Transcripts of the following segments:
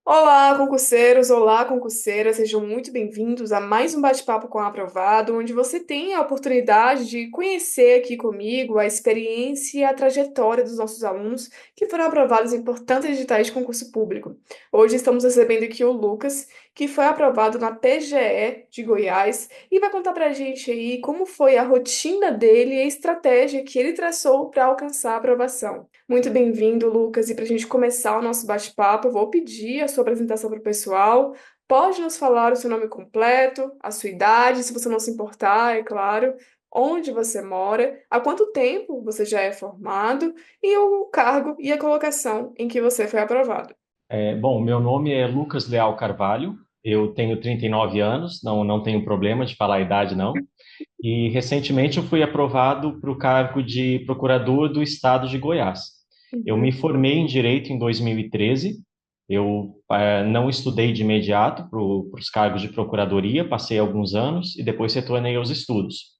Olá, concurseiros! Olá, concurseiras! Sejam muito bem-vindos a mais um bate-papo com a Aprovado, onde você tem a oportunidade de conhecer aqui comigo a experiência e a trajetória dos nossos alunos que foram aprovados em importantes editais de concurso público. Hoje estamos recebendo aqui o Lucas, que foi aprovado na PGE de Goiás e vai contar pra gente aí como foi a rotina dele e a estratégia que ele traçou para alcançar a aprovação. Muito bem-vindo, Lucas. E para a gente começar o nosso bate-papo, eu vou pedir a sua apresentação para o pessoal. Pode nos falar o seu nome completo, a sua idade, se você não se importar, é claro, onde você mora, há quanto tempo você já é formado e o cargo e a colocação em que você foi aprovado. Bom, meu nome é Lucas Leal Carvalho, eu tenho 39 anos, não tenho problema de falar a idade, não. E recentemente eu fui aprovado para o cargo de procurador do estado de Goiás. Eu Uhum. me formei em Direito em 2013, eu não estudei de imediato para os cargos de procuradoria, passei alguns anos e depois retornei aos estudos.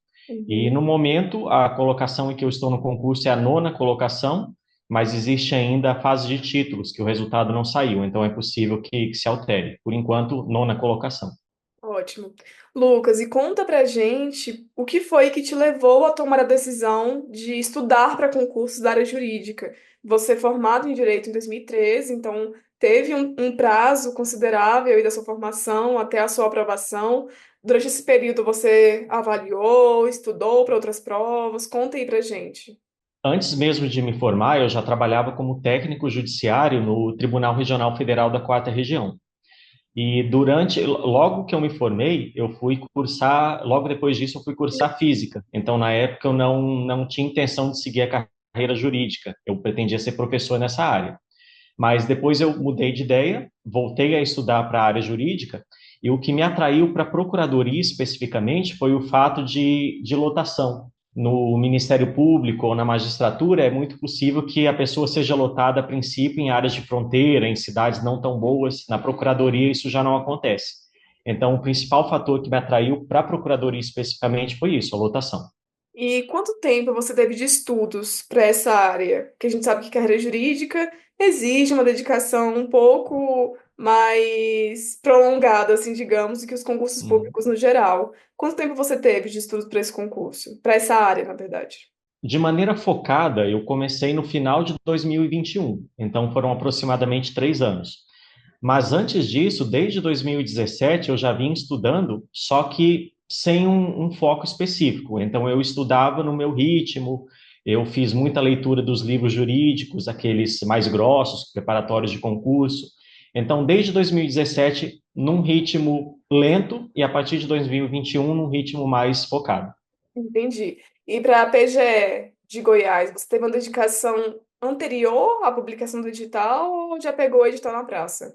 E Uhum. no momento, a colocação em que eu estou no concurso é a nona colocação, mas existe ainda a fase de títulos, que o resultado não saiu, então é possível que se altere. Por enquanto, nona colocação. Ótimo. Lucas, e conta pra gente o que foi que te levou a tomar a decisão de estudar para concursos da área jurídica. Você é formado em Direito em 2013, então teve um prazo considerável aí da sua formação até a sua aprovação. Durante esse período você avaliou, estudou para outras provas? Conta aí pra gente. Antes mesmo de me formar, eu já trabalhava como técnico judiciário no Tribunal Regional Federal da Quarta Região. E logo que eu me formei, eu fui cursar, logo depois disso, eu fui cursar física. Então, na época, eu não tinha intenção de seguir a carreira jurídica. Eu pretendia ser professor nessa área. Mas depois eu mudei de ideia, voltei a estudar para a área jurídica, e o que me atraiu para a procuradoria especificamente foi o fato de lotação. No Ministério Público ou na magistratura, é muito possível que a pessoa seja lotada, a princípio, em áreas de fronteira, em cidades não tão boas. Na procuradoria, isso já não acontece. Então, o principal fator que me atraiu para a procuradoria especificamente foi isso, a lotação. E quanto tempo você teve de estudos para essa área? Porque a gente sabe que carreira jurídica exige uma dedicação um pouco mais prolongada, assim, digamos, do que os concursos Uhum. públicos no geral. Quanto tempo você teve de estudos para esse concurso? Para essa área, na verdade? De maneira focada, eu comecei no final de 2021, então foram aproximadamente 3 anos. Mas antes disso, desde 2017, eu já vim estudando, só que sem um foco específico. Então, eu estudava no meu ritmo, eu fiz muita leitura dos livros jurídicos, aqueles mais grossos, preparatórios de concurso. Então, desde 2017, num ritmo lento, e a partir de 2021, num ritmo mais focado. Entendi. E para a PGE de Goiás, você teve uma dedicação anterior à publicação do edital ou já pegou o edital na praça?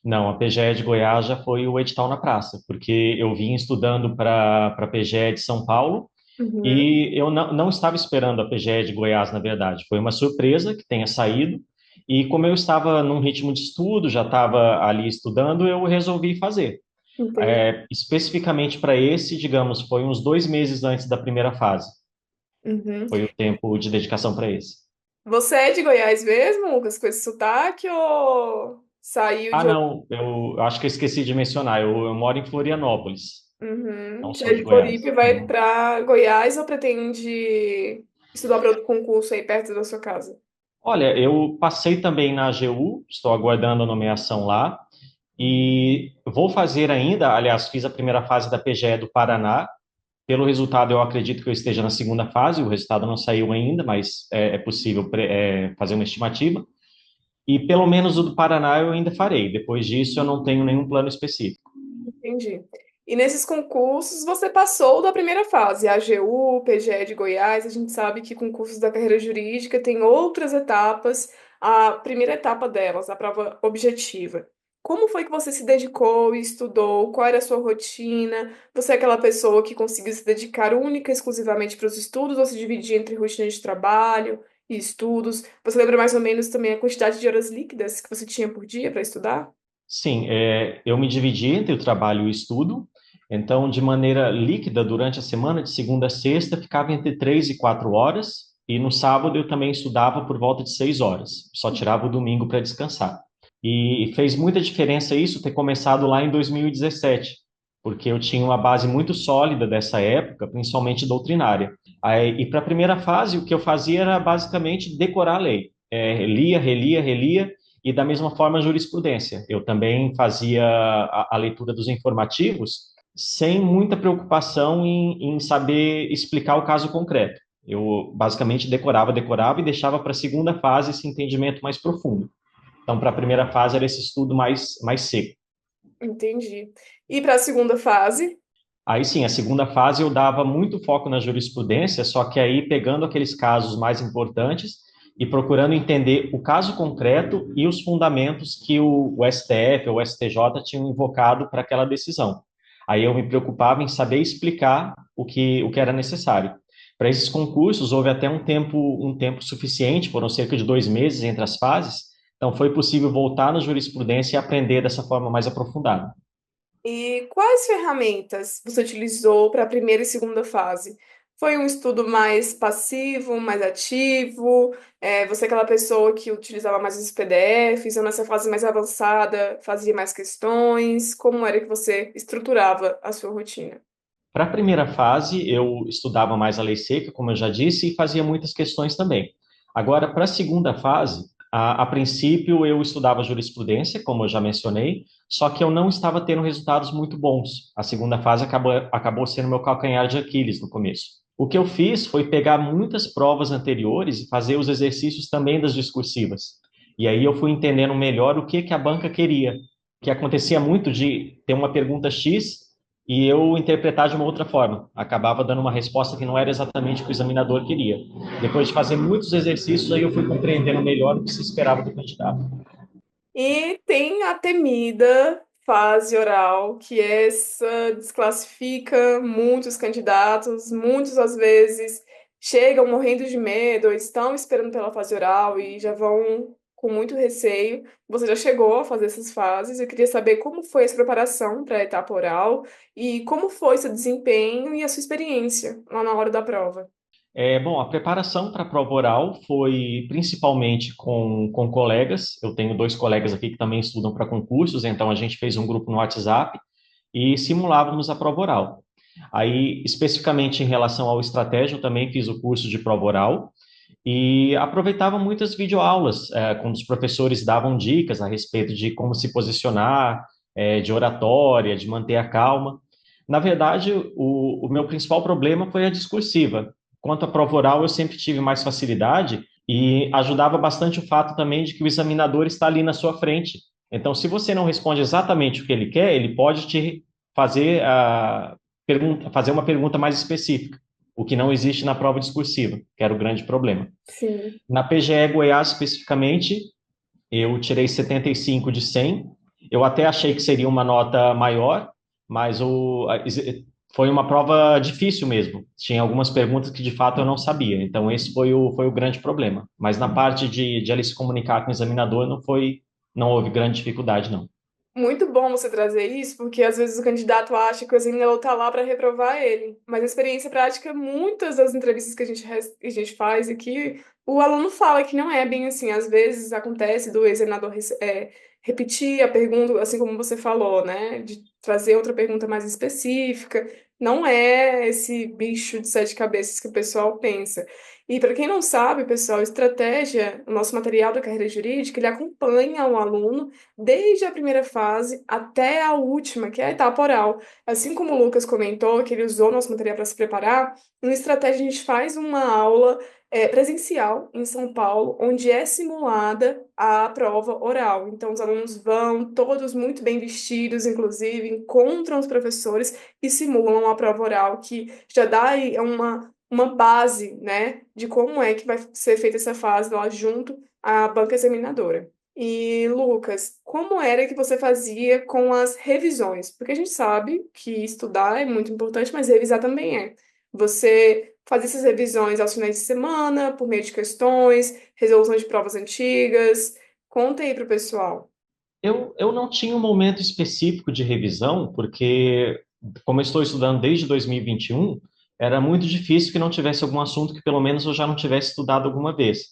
Não, a PGE de Goiás já foi o edital na praça, porque eu vim estudando para a PGE de São Paulo Uhum. e eu não estava esperando a PGE de Goiás, na verdade. Foi uma surpresa que tenha saído e como eu estava num ritmo de estudo, já estava ali estudando, eu resolvi fazer. Entendi. Especificamente para esse, digamos, foi uns 2 meses antes da primeira fase. Uhum. Foi o tempo de dedicação para esse. Você é de Goiás mesmo, Lucas, com esse sotaque, ou saiu Ah, de outro? não, eu acho que eu esqueci de mencionar. Eu moro em Florianópolis, Uhum. não Você é sou de de Floripa Goiás. e vai Uhum. para Goiás ou pretende estudar para outro concurso aí perto da sua casa? Olha, eu passei também na AGU, estou aguardando a nomeação lá, e vou fazer ainda, aliás, fiz a primeira fase da PGE do Paraná. Pelo resultado, eu acredito que eu esteja na segunda fase, o resultado não saiu ainda, mas é possível fazer uma estimativa. E pelo menos o do Paraná eu ainda farei. Depois disso, eu não tenho nenhum plano específico. Entendi. E nesses concursos você passou da primeira fase, AGU, PGE de Goiás. A gente sabe que concursos da carreira jurídica tem outras etapas. A primeira etapa delas, a prova objetiva. Como foi que você se dedicou e estudou? Qual era a sua rotina? Você é aquela pessoa que conseguiu se dedicar única e exclusivamente para os estudos ou se dividir entre rotina de trabalho e estudos? Você lembra mais ou menos também a quantidade de horas líquidas que você tinha por dia para estudar? Sim, eu me dividi entre o trabalho e o estudo. Então, de maneira líquida, durante a semana, de segunda a sexta, ficava entre 3 e 4 horas. E no sábado eu também estudava por volta de 6 horas. Só tirava o domingo para descansar. E fez muita diferença isso ter começado lá em 2017, porque eu tinha uma base muito sólida dessa época, principalmente doutrinária. Aí, e para a primeira fase, o que eu fazia era basicamente decorar a lei. Lia, relia, relia, e da mesma forma a jurisprudência. Eu também fazia a leitura dos informativos sem muita preocupação em saber explicar o caso concreto. Eu basicamente decorava, decorava e deixava para a segunda fase esse entendimento mais profundo. Então, para a primeira fase era esse estudo mais seco. Entendi. E para a segunda fase? Aí sim, a segunda fase eu dava muito foco na jurisprudência, só que aí pegando aqueles casos mais importantes e procurando entender o caso concreto e os fundamentos que o STF ou o STJ tinham invocado para aquela decisão. Aí eu me preocupava em saber explicar o que era necessário. Para esses concursos, houve até um tempo suficiente, foram cerca de 2 meses entre as fases, então foi possível voltar na jurisprudência e aprender dessa forma mais aprofundada. E quais ferramentas você utilizou para a primeira e segunda fase? Foi um estudo mais passivo, mais ativo? Você é aquela pessoa que utilizava mais os PDFs, ou nessa fase mais avançada fazia mais questões? Como era que você estruturava a sua rotina? Para a primeira fase, eu estudava mais a lei seca, como eu já disse, e fazia muitas questões também. Agora, para a segunda fase, a princípio eu estudava jurisprudência, como eu já mencionei, só que eu não estava tendo resultados muito bons. A segunda fase acabou sendo meu calcanhar de Aquiles no começo. O que eu fiz foi pegar muitas provas anteriores e fazer os exercícios também das discursivas. E aí eu fui entendendo melhor o que a banca queria. Que acontecia muito de ter uma pergunta X e eu interpretar de uma outra forma. Acabava dando uma resposta que não era exatamente o que o examinador queria. Depois de fazer muitos exercícios, aí eu fui compreendendo melhor o que se esperava do candidato. E tem a temida fase oral, que essa desclassifica muitos candidatos, muitos às vezes chegam morrendo de medo, ou estão esperando pela fase oral e já vão com muito receio. Você já chegou a fazer essas fases, eu queria saber como foi essa preparação para a etapa oral e como foi seu desempenho e a sua experiência lá na hora da prova. Bom, a preparação para a prova oral foi principalmente com colegas. Eu tenho 2 colegas aqui que também estudam para concursos, então a gente fez um grupo no WhatsApp e simulávamos a prova oral. Aí, especificamente em relação ao estratégia, eu também fiz o curso de prova oral e aproveitava muitas videoaulas, quando os professores davam dicas a respeito de como se posicionar, de oratória, de manter a calma. Na verdade, o meu principal problema foi a discursiva. Quanto à prova oral, eu sempre tive mais facilidade e ajudava bastante o fato também de que o examinador está ali na sua frente. Então, se você não responde exatamente o que ele quer, ele pode te fazer fazer uma pergunta mais específica, o que não existe na prova discursiva, que era o grande problema. Sim. Na PGE Goiás, especificamente, eu tirei 75 de 100. Eu até achei que seria uma nota maior, mas foi uma prova difícil mesmo. Tinha algumas perguntas que de fato eu não sabia. Então, esse foi o grande problema. Mas na parte de ele se comunicar com o examinador, não houve grande dificuldade, não. Muito bom você trazer isso, porque às vezes o candidato acha que o examinador está lá para reprovar ele. Mas a experiência prática, muitas das entrevistas que a gente faz aqui, o aluno fala que não é bem assim. Às vezes acontece do examinador repetir a pergunta, assim como você falou, né? De trazer outra pergunta mais específica. Não é esse bicho de 7 cabeças que o pessoal pensa. E para quem não sabe, pessoal, estratégia, o nosso material da carreira jurídica, ele acompanha o aluno desde a primeira fase até a última, que é a etapa oral. Assim como o Lucas comentou, que ele usou nosso material para se preparar, no Estratégia a gente faz uma aula presencial em São Paulo, onde é simulada a prova oral. Então, os alunos vão, todos muito bem vestidos, inclusive, encontram os professores e simulam a prova oral, que já dá aí uma base, né, de como é que vai ser feita essa fase lá junto à banca examinadora. E, Lucas, como era que você fazia com as revisões? Porque a gente sabe que estudar é muito importante, mas revisar também é. Você fazia essas revisões aos finais de semana, por meio de questões, resolução de provas antigas. Conta aí para o pessoal. Eu não tinha um momento específico de revisão, porque, como eu estou estudando desde 2021, era muito difícil que não tivesse algum assunto que pelo menos eu já não tivesse estudado alguma vez.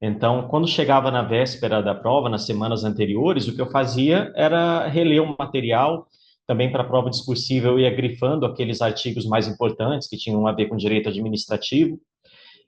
Então, quando chegava na véspera da prova, nas semanas anteriores, o que eu fazia era reler o material. Também para a prova discursiva, eu ia grifando aqueles artigos mais importantes que tinham a ver com direito administrativo.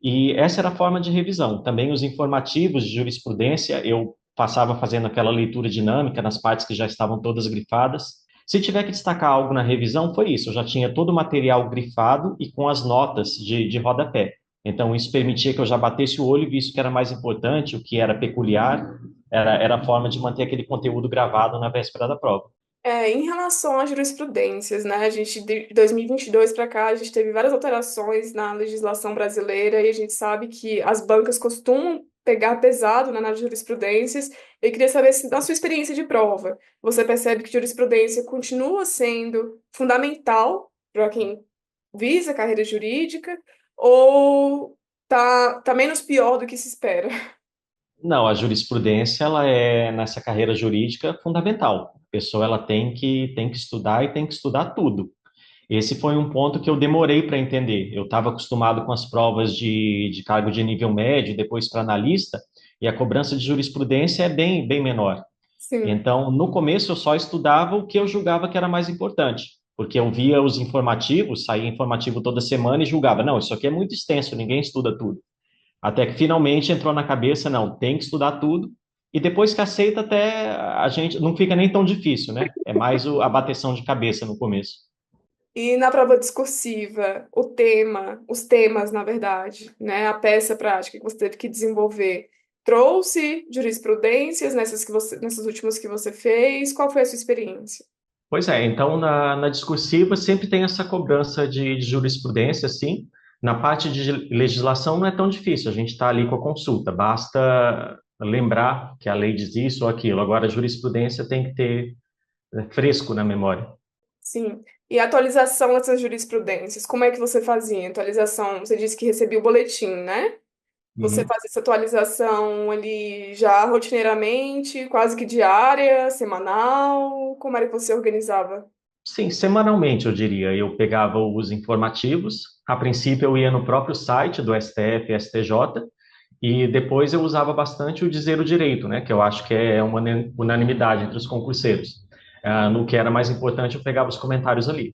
E essa era a forma de revisão. Também os informativos de jurisprudência, eu passava fazendo aquela leitura dinâmica nas partes que já estavam todas grifadas. Se tiver que destacar algo na revisão, foi isso. Eu já tinha todo o material grifado e com as notas de rodapé. Então, isso permitia que eu já batesse o olho e visse o que era mais importante, o que era peculiar, era a forma de manter aquele conteúdo gravado na véspera da prova. Em relação às jurisprudências, né? A gente, de 2022 para cá, a gente teve várias alterações na legislação brasileira e a gente sabe que as bancas costumam pegar pesado, né, nas jurisprudências. Eu queria saber se, na sua experiência de prova, você percebe que jurisprudência continua sendo fundamental para quem visa a carreira jurídica ou tá menos pior do que se espera? Não, a jurisprudência, ela é, nessa carreira jurídica, fundamental. A pessoa, ela tem que estudar e tem que estudar tudo. Esse foi um ponto que eu demorei para entender. Eu estava acostumado com as provas de cargo de nível médio, depois para analista, e a cobrança de jurisprudência é bem menor. Sim. Então, no começo, eu só estudava o que eu julgava que era mais importante, porque eu via os informativos, saía informativo toda semana e julgava, não, isso aqui é muito extenso, ninguém estuda tudo. Até que finalmente entrou na cabeça, não, tem que estudar tudo, e depois que aceita, até a gente não fica nem tão difícil, né? É mais a bateção de cabeça no começo. E na prova discursiva, o tema, os temas, na verdade, né, a peça prática que você teve que desenvolver, trouxe jurisprudências nessas últimas que você fez? Qual foi a sua experiência? Pois é, então na discursiva sempre tem essa cobrança de jurisprudência, sim. Na parte de legislação não é tão difícil, a gente está ali com a consulta, basta lembrar que a lei diz isso ou aquilo. Agora, a jurisprudência tem que ter fresco na memória. Sim. E a atualização dessas jurisprudências, como é que você fazia? Atualização, você disse que recebia o boletim, né? Você Uhum. fazia essa atualização ali já rotineiramente, quase que diária, semanal? Como era que você organizava? Sim, semanalmente, eu diria. Eu pegava os informativos, a princípio eu ia no próprio site do STF, STJ, e depois eu usava bastante o Dizer o Direito, né, que eu acho que é uma unanimidade entre os concurseiros. No que era mais importante, eu pegava os comentários ali.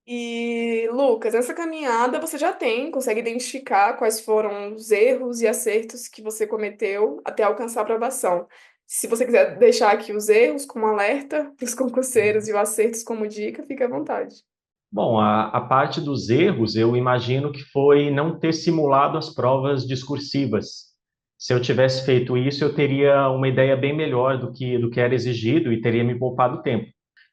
E, Lucas, nessa caminhada você já consegue identificar quais foram os erros e acertos que você cometeu até alcançar a aprovação. Se você quiser deixar aqui os erros como alerta para os concurseiros e os acertos como dica, fique à vontade. Bom, a parte dos erros, eu imagino que foi não ter simulado as provas discursivas. Se eu tivesse feito isso, eu teria uma ideia bem melhor do que era exigido e teria me poupado tempo.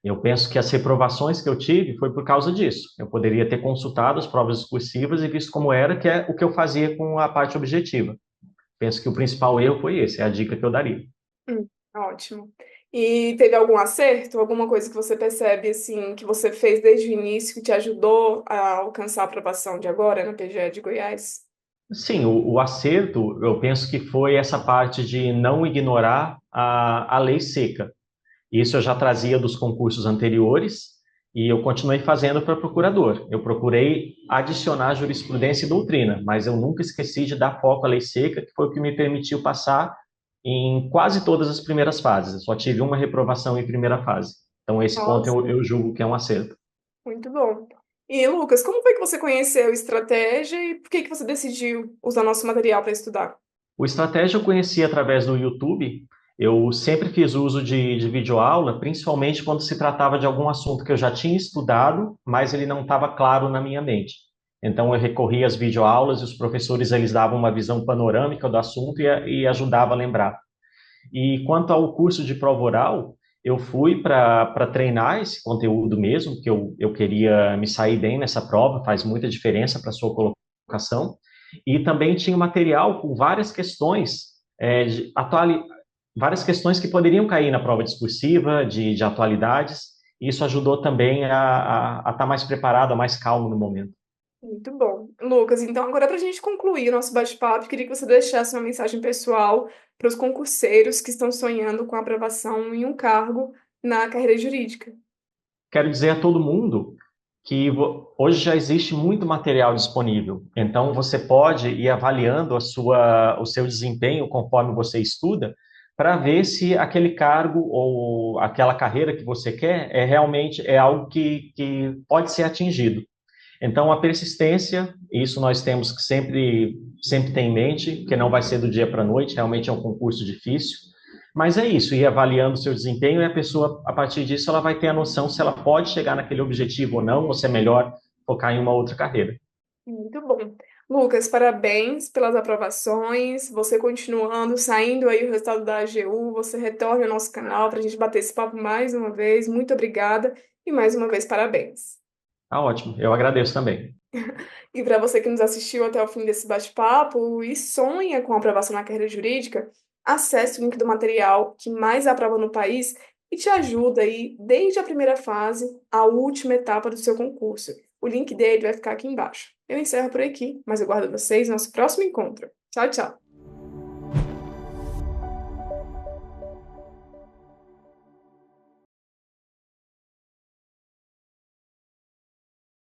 Eu penso que as reprovações que eu tive foi por causa disso. Eu poderia ter consultado as provas discursivas e visto como era, que é o que eu fazia com a parte objetiva. Penso que o principal erro foi esse, é a dica que eu daria. Ótimo. E teve algum acerto, alguma coisa que você percebe assim que você fez desde o início que te ajudou a alcançar a aprovação de agora na PGE de Goiás? Sim, o acerto, eu penso que foi essa parte de não ignorar a lei seca. Isso eu já trazia dos concursos anteriores e eu continuei fazendo para procurador. Eu procurei adicionar jurisprudência e doutrina, mas eu nunca esqueci de dar foco à lei seca, que foi o que me permitiu passar em quase todas as primeiras fases. Eu só tive uma reprovação em primeira fase. Então, esse ponto Nossa. eu julgo que é um acerto. Muito bom. E, Lucas, como foi que você conheceu estratégia e por que que você decidiu usar nosso material para estudar? O Estratégia eu conheci através do YouTube. Eu sempre fiz uso de videoaula, principalmente quando se tratava de algum assunto que eu já tinha estudado, mas ele não estava claro na minha mente. Então eu recorria às videoaulas e os professores eles davam uma visão panorâmica do assunto e ajudava a lembrar. E quanto ao curso de prova oral, eu fui para treinar esse conteúdo mesmo, porque eu queria me sair bem nessa prova, faz muita diferença para a sua colocação. E também tinha material com várias questões, várias questões que poderiam cair na prova discursiva, de atualidades. E isso ajudou também a estar mais preparado, mais calmo no momento. Muito bom. Lucas, então agora para a gente concluir o nosso bate-papo, eu queria que você deixasse uma mensagem pessoal para os concurseiros que estão sonhando com a aprovação em um cargo na carreira jurídica. Quero dizer a todo mundo que hoje já existe muito material disponível. Então, você pode ir avaliando o seu desempenho conforme você estuda, para ver se aquele cargo ou aquela carreira que você quer é realmente algo que pode ser atingido. Então, a persistência, isso nós temos que sempre ter em mente, porque não vai ser do dia para a noite, realmente é um concurso difícil. Mas é isso, ir avaliando o seu desempenho e a pessoa, a partir disso, ela vai ter a noção se ela pode chegar naquele objetivo ou não, ou se é melhor focar em uma outra carreira. Muito bom. Lucas, parabéns pelas aprovações. Você continuando, saindo aí o resultado da AGU, você retorna ao nosso canal para a gente bater esse papo mais uma vez. Muito obrigada e mais uma vez parabéns. Tá ótimo, eu agradeço também. E para você que nos assistiu até o fim desse bate-papo e sonha com a aprovação na carreira jurídica, acesse o link do material que mais aprova no país e te ajuda aí desde a primeira fase à última etapa do seu concurso. O link dele vai ficar aqui embaixo. Eu encerro por aqui, mas eu guardo vocês no nosso próximo encontro. Tchau, tchau!